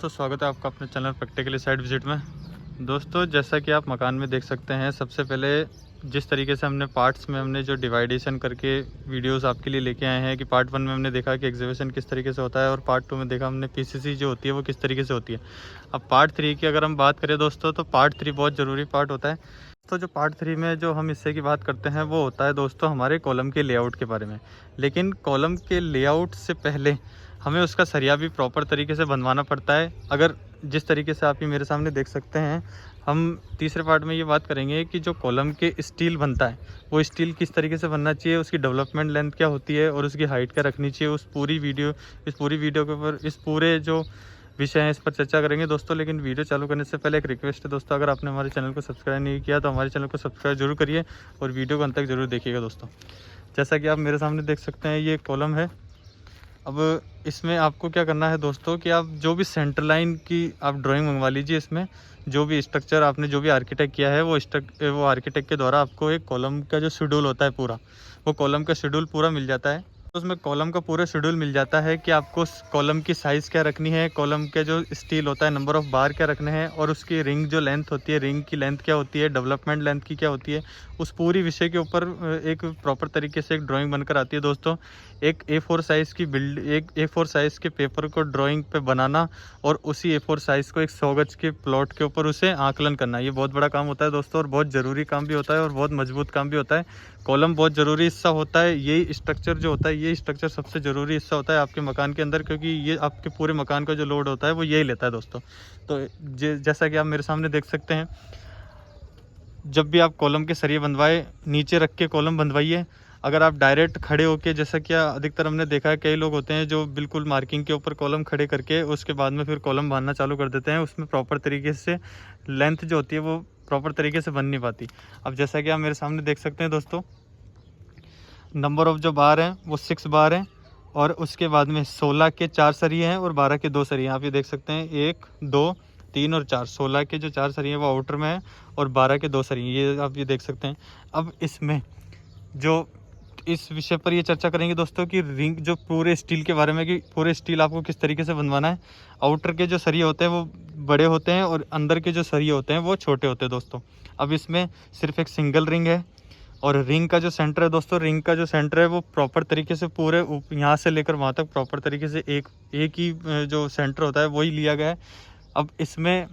तो स्वागत है आपका अपने चैनल प्रैक्टिकली साइट विजिट में। दोस्तों, जैसा कि आप मकान में देख सकते हैं, सबसे पहले जिस तरीके से हमने पार्ट्स में हमने जो डिवाइडेशन करके वीडियोस आपके लिए लेके आए हैं कि पार्ट 1 में हमने देखा कि एग्जीबिशन किस तरीके से होता है और पार्ट 2 में देखा हमने पीसीसी जो होती है वो किस तरीके से होती है। अब पार्ट 3 की अगर हम बात करें दोस्तों, तो पार्ट 3 बहुत ज़रूरी पार्ट होता है। तो जो पार्ट 3 में जो हम हिस्से की बात करते हैं वो होता है दोस्तों हमारे कॉलम के लेआउट के बारे में। लेकिन कॉलम के लेआउट से पहले हमें उसका सरिया भी प्रॉपर तरीके से बनवाना पड़ता है। अगर जिस तरीके से आप ये मेरे सामने देख सकते हैं, हम तीसरे पार्ट में ये बात करेंगे कि जो कॉलम के स्टील बनता है वो स्टील किस तरीके से बनना चाहिए, उसकी डेवलपमेंट लेंथ क्या होती है और उसकी हाइट क्या रखनी चाहिए। इस पूरी वीडियो के ऊपर इस पूरे जो विषय हैं इस पर चर्चा करेंगे दोस्तों। लेकिन वीडियो चालू करने से पहले एक रिक्वेस्ट है दोस्तों, अगर आपने हमारे चैनल को सब्सक्राइब नहीं किया तो हमारे चैनल को सब्सक्राइब जरूर करिए और वीडियो को अंत तक जरूर देखिएगा दोस्तों। जैसा कि आप मेरे सामने देख सकते हैं, ये कॉलम है। अब इसमें आपको क्या करना है दोस्तों कि आप जो भी सेंटर लाइन की आप ड्राइंग मंगवा लीजिए। इसमें जो भी स्ट्रक्चर आपने जो भी आर्किटेक्ट किया है वो आर्किटेक्ट के द्वारा आपको एक कॉलम का जो शेड्यूल होता है पूरा, वो कॉलम का शेड्यूल पूरा मिल जाता है। तो उसमें कॉलम का पूरा शेड्यूल मिल जाता है कि आपको कॉलम की साइज़ क्या रखनी है, कॉलम के जो स्टील होता है नंबर ऑफ़ बार क्या रखने हैं और उसकी रिंग जो लेंथ होती है, रिंग की लेंथ क्या होती है, डेवलपमेंट लेंथ की क्या होती है। उस पूरी विषय के ऊपर एक प्रॉपर तरीके से एक ड्राइंग बनकर आती है दोस्तों। एक A4 साइज़ की एक A4 साइज़ के पेपर को ड्राइंग पे बनाना और उसी A4 साइज़ को एक 100 गज के प्लॉट के ऊपर उसे आकलन करना, ये बहुत बड़ा काम होता है दोस्तों और बहुत ज़रूरी काम भी होता है और बहुत मजबूत काम भी होता है। कॉलम बहुत ज़रूरी हिस्सा होता है। यही स्ट्रक्चर जो होता है, ये स्ट्रक्चर सबसे ज़रूरी हिस्सा होता है आपके मकान के अंदर, क्योंकि ये आपके पूरे मकान का जो लोड होता है वो यही लेता है दोस्तों। तो जैसा कि आप मेरे सामने देख सकते हैं, जब भी आप कॉलम के सरिये बनवाए, नीचे रख के कॉलम बनवाइए। अगर आप डायरेक्ट खड़े होके, जैसा कि अधिकतर हमने देखा है, कई लोग होते हैं जो बिल्कुल मार्किंग के ऊपर कॉलम खड़े करके उसके बाद में फिर कॉलम बांधना चालू कर देते हैं। उसमें प्रॉपर तरीके से लेंथ जो होती है वो प्रॉपर तरीके से बन नहीं पाती। अब जैसा कि आप मेरे सामने देख सकते हैं दोस्तों, नंबर ऑफ़ जो बार हैं वो 6 बार हैं और उसके बाद में 16 के 4 सरिये हैं और 12 के 2 सरिये हैं। आप ये देख सकते हैं 1, 2, 3 और 4। 16 के जो 4 सरिये हैं वो आउटर में है और 12 के 2 सरिये, ये आप ये देख सकते हैं। अब इसमें जो इस विषय पर ये चर्चा करेंगे दोस्तों कि रिंग जो पूरे स्टील के बारे में, कि पूरे स्टील आपको किस तरीके से बनवाना है। आउटर के जो सरिये होते हैं वो बड़े होते हैं और अंदर के जो सरिये होते हैं वो छोटे होते हैं दोस्तों। अब इसमें सिर्फ एक सिंगल रिंग है और रिंग का जो सेंटर है दोस्तों, रिंग का जो सेंटर है वो प्रॉपर तरीके से पूरे यहाँ से लेकर वहाँ तक प्रॉपर तरीके से एक ही जो सेंटर होता है वही लिया गया है। अब इसमें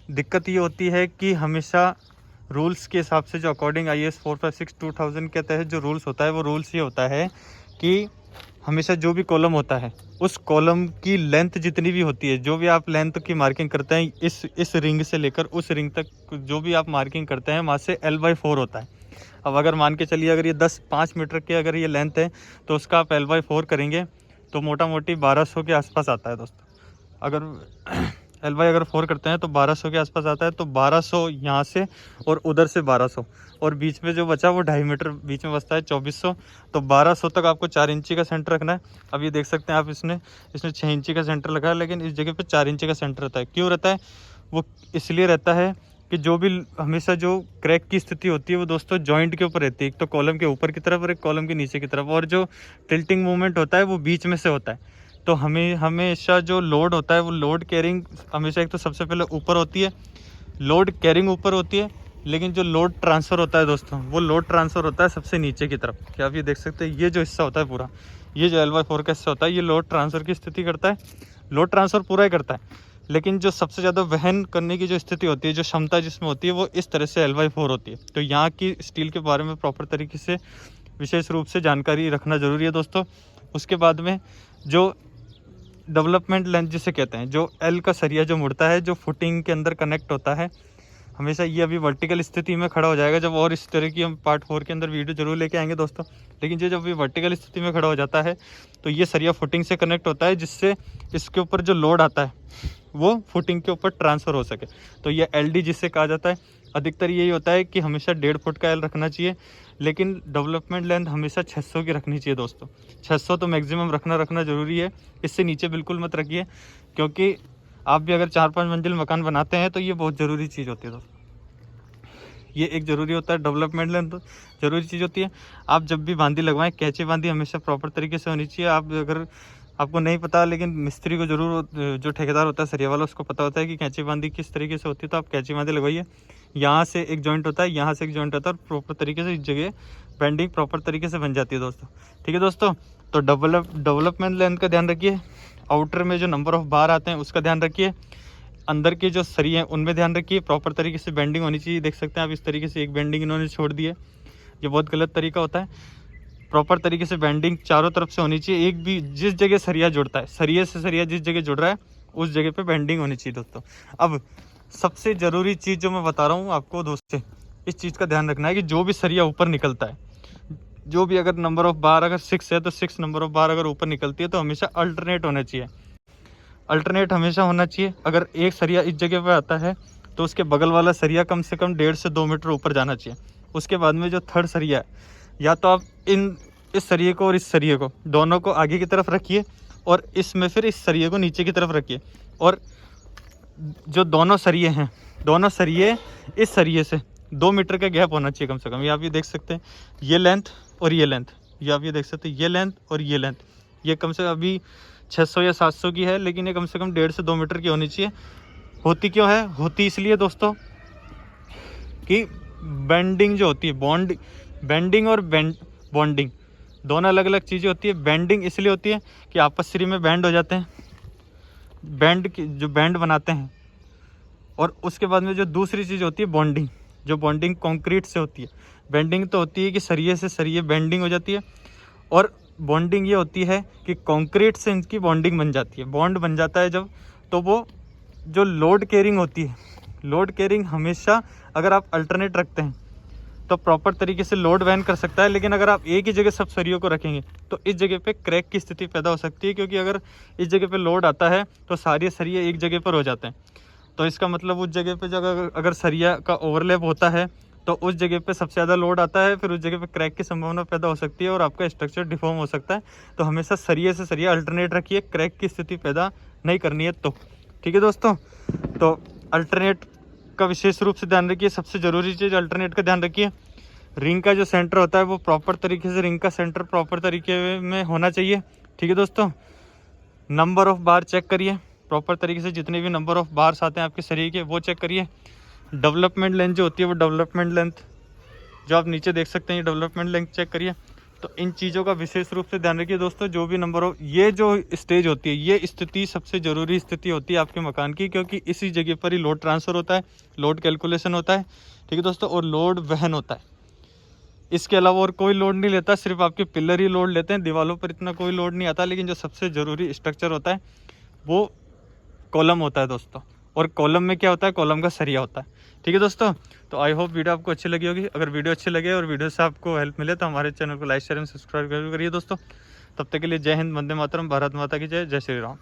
दिक्कत ये होती है कि हमेशा रूल्स के हिसाब से, जो अकॉर्डिंग IS 456/2000 के तहत जो रूल्स होता है, वो रूल्स ये होता है कि हमेशा जो भी कॉलम होता है उस कॉलम की लेंथ जितनी भी होती है, जो भी आप लेंथ की मार्किंग करते हैं, इस रिंग से लेकर उस रिंग तक जो भी आप मार्किंग करते हैं वहाँ से L/4 होता है। अब अगर मान के चलिए, अगर ये 5 मीटर की अगर ये लेंथ है तो उसका आप L/4 करेंगे तो मोटा मोटी 1200 के आसपास आता है दोस्तों। अगर अगर 4 करते हैं तो 1200 के आसपास आता है। तो 1200 यहाँ से और उधर से 1200 और बीच में जो बचा वो 2.5 मीटर बीच में बचता है, 2400। तो 1200 तक आपको 4 इंची का सेंटर रखना है। अब ये देख सकते हैं आप, इसने 6 इंची का सेंटर लगा है, लेकिन इस जगह पे 4 इंची का सेंटर रहता है। क्यों रहता है? वो इसलिए रहता है कि जो भी हमेशा जो क्रैक की स्थिति होती है वो दोस्तों जॉइंट के ऊपर रहती है, एक तो कॉलम के ऊपर की तरफ और एक कॉलम के नीचे की तरफ, और जो टिल्टिंग मूवमेंट होता है वो बीच में से होता है। तो हमें हमेशा जो लोड होता है वो लोड कैरिंग हमेशा एक तो सबसे पहले ऊपर होती है, लोड कैरिंग ऊपर होती है, लेकिन जो लोड ट्रांसफ़र होता है दोस्तों, वो लोड ट्रांसफ़र होता है सबसे नीचे की तरफ। क्या आप ये देख सकते हैं, ये जो हिस्सा होता है पूरा, ये जो L/4 का हिस्सा होता है, ये लोड ट्रांसफ़र की स्थिति करता है। लोड ट्रांसफ़र पूरा ही करता है, लेकिन जो सबसे ज़्यादा वहन करने की जो स्थिति होती है, जो क्षमता जिसमें होती है, वो इस तरह से L/4 होती है। तो यहाँ की स्टील के बारे में प्रॉपर तरीके से विशेष रूप से जानकारी रखना ज़रूरी है दोस्तों। उसके बाद में जो डेवलपमेंट लेंथ जिसे कहते हैं, जो L का सरिया जो मुड़ता है, जो फुटिंग के अंदर कनेक्ट होता है, हमेशा ये अभी वर्टिकल स्थिति में खड़ा हो जाएगा जब, और इस तरह की हम पार्ट 4 के अंदर वीडियो जरूर लेके आएंगे दोस्तों। लेकिन जो जब ये वर्टिकल स्थिति में खड़ा हो जाता है तो ये सरिया फुटिंग से कनेक्ट होता है, जिससे इसके ऊपर जो लोड आता है वो फुटिंग के ऊपर ट्रांसफ़र हो सके। तो ये LD जिससे कहा जाता है। अधिकतर यही होता है कि हमेशा 1.5 फुट का L रखना चाहिए, लेकिन डेवलपमेंट लेंथ हमेशा 600 की रखनी चाहिए दोस्तों। 600 तो मैक्सिमम रखना ज़रूरी है। इससे नीचे बिल्कुल मत रखिए, क्योंकि आप भी अगर 4-5 मंजिल मकान बनाते हैं तो ये बहुत ज़रूरी चीज़ होती है दोस्तों। ये एक ज़रूरी होता है, डेवलपमेंट लेंथ ज़रूरी चीज़ होती है। आप जब भी बांदी लगवाएं, कैची बांदी हमेशा प्रॉपर तरीके से होनी चाहिए। आप अगर आपको नहीं पता, लेकिन मिस्त्री को ज़रूर, जो ठेकेदार होता है सरिया वाला, उसको पता होता है कि कैंची बांधी किस तरीके से होती है। तो आप कैंची बांधी लगवाइए। यहाँ से एक जॉइंट होता है, यहाँ से एक जॉइंट होता है, और प्रॉपर तरीके से इस जगह बेंडिंग प्रॉपर तरीके से बन जाती है दोस्तों। ठीक है दोस्तों, तो डेवलपमेंट लेंथ का ध्यान रखिए। आउटर में जो नंबर ऑफ बार आते हैं उसका ध्यान रखिए। अंदर के जो सरिये हैं उनमें ध्यान रखिए। प्रॉपर तरीके से बेंडिंग होनी चाहिए। देख सकते हैं आप, इस तरीके से एक बेंडिंग इन्होंने छोड़ दी है, ये बहुत गलत तरीका होता है। प्रॉपर तरीके से बेंडिंग चारों तरफ से होनी चाहिए। एक भी जिस जगह सरिया जुड़ता है, सरिये से सरिया जिस जगह जुड़ रहा है उस जगह पे बेंडिंग होनी चाहिए दोस्तों। अब सबसे ज़रूरी चीज़ जो मैं बता रहा हूँ आपको दोस्तों, इस चीज़ का ध्यान रखना है कि जो भी सरिया ऊपर निकलता है, जो भी अगर नंबर ऑफ बार अगर 6 है तो 6 नंबर ऑफ बार अगर ऊपर निकलती है तो हमेशा अल्टरनेट होना चाहिए। अल्टरनेट हमेशा होना चाहिए। अगर एक सरिया इस जगह पर आता है तो उसके बगल वाला सरिया कम से कम 1.5 से 2 मीटर ऊपर जाना चाहिए। उसके बाद में जो थर्ड सरिया है, या तो आप इस सरिये को और इस सरिये को दोनों को आगे की तरफ रखिए, और इसमें फिर इस सरिये को नीचे की तरफ रखिए। और जो दोनों सरिये हैं, दोनों सरिये इस सरिये से 2 मीटर का गैप होना चाहिए कम से कम। ये आप ये देख सकते हैं, ये लेंथ और ये लेंथ, ये आप ये देख सकते हैं, ये लेंथ और ये लेंथ, ये कम से कम अभी 600 या 700 की है, लेकिन ये कम से कम 1.5 से 2 मीटर की होनी चाहिए। होती क्यों है? होती इसलिए दोस्तों कि बेंडिंग जो होती है, बेंडिंग और बॉन्डिंग दोनों अलग अलग चीज़ें होती है। बेंडिंग इसलिए होती है कि आपस में बैंड हो जाते हैं, बैंड की जो बैंड बनाते हैं। और उसके बाद में जो दूसरी चीज़ होती है बॉन्डिंग, जो बॉन्डिंग कंक्रीट से होती है। बेंडिंग तो होती है कि सरिये से सरिये बेंडिंग हो जाती है, और बॉन्डिंग ये होती है कि कंक्रीट से इनकी बॉन्डिंग बन जाती है। बॉन्ड बन जाता है जब, तो वो जो लोड केयरिंग होती है, लोड केयरिंग हमेशा अगर आप अल्टरनेट रखते हैं तो प्रॉपर तरीके से लोड वहन कर सकता है। लेकिन अगर आप एक ही जगह सब सरियों को रखेंगे तो इस जगह पे क्रैक की स्थिति पैदा हो सकती है, क्योंकि अगर इस जगह पे लोड आता है तो सारे सरिये एक जगह पर हो जाते हैं। तो इसका मतलब उस जगह पे जगह अगर सरिया का ओवरलैप होता है तो उस जगह पे सबसे ज़्यादा लोड आता है, फिर उस जगह पे क्रैक की संभावना पैदा हो सकती है और आपका स्ट्रक्चर डिफॉर्म हो सकता है। तो हमेशा सरिये से सरिया अल्टरनेट रखिए, क्रैक की स्थिति पैदा नहीं करनी है तो। ठीक है दोस्तों, तो अल्टरनेट का विशेष रूप से ध्यान रखिए। सबसे ज़रूरी चीज़ अल्टरनेट का ध्यान रखिए। रिंग का जो सेंटर होता है वो प्रॉपर तरीके से, रिंग का सेंटर प्रॉपर तरीके में होना चाहिए। ठीक है दोस्तों, नंबर ऑफ बार चेक करिए प्रॉपर तरीके से, जितने भी नंबर ऑफ बार्स आते हैं आपके शरीर के वो चेक करिए। डेवलपमेंट लेंथ जो होती है वो डेवलपमेंट लेंथ जो आप नीचे देख सकते हैं, डेवलपमेंट लेंथ चेक करिए। तो इन चीज़ों का विशेष रूप से ध्यान रखिए दोस्तों। जो भी नंबर ऑफ, ये जो स्टेज होती है, ये स्थिति सबसे ज़रूरी स्थिति होती है आपके मकान की, क्योंकि इसी जगह पर ही लोड ट्रांसफ़र होता है, लोड कैलकुलेशन होता है। ठीक है दोस्तों, और लोड वहन होता है। इसके अलावा और कोई लोड नहीं लेता, सिर्फ आपके पिलर ही लोड लेते हैं। दीवारों पर इतना कोई लोड नहीं आता। लेकिन जो सबसे ज़रूरी स्ट्रक्चर होता है वो कॉलम होता है दोस्तों। और कॉलम में क्या होता है? कॉलम का सरिया होता है। ठीक है दोस्तों, तो आई होप वीडियो आपको अच्छी लगी होगी। अगर वीडियो अच्छी लगे और वीडियो से आपको हेल्प मिले तो हमारे चैनल को लाइक शेयर एंड सब्सक्राइब करिए दोस्तों। तब तक के लिए जय हिंद, वंदे मातरम, भारत माता की जय, जय श्री राम।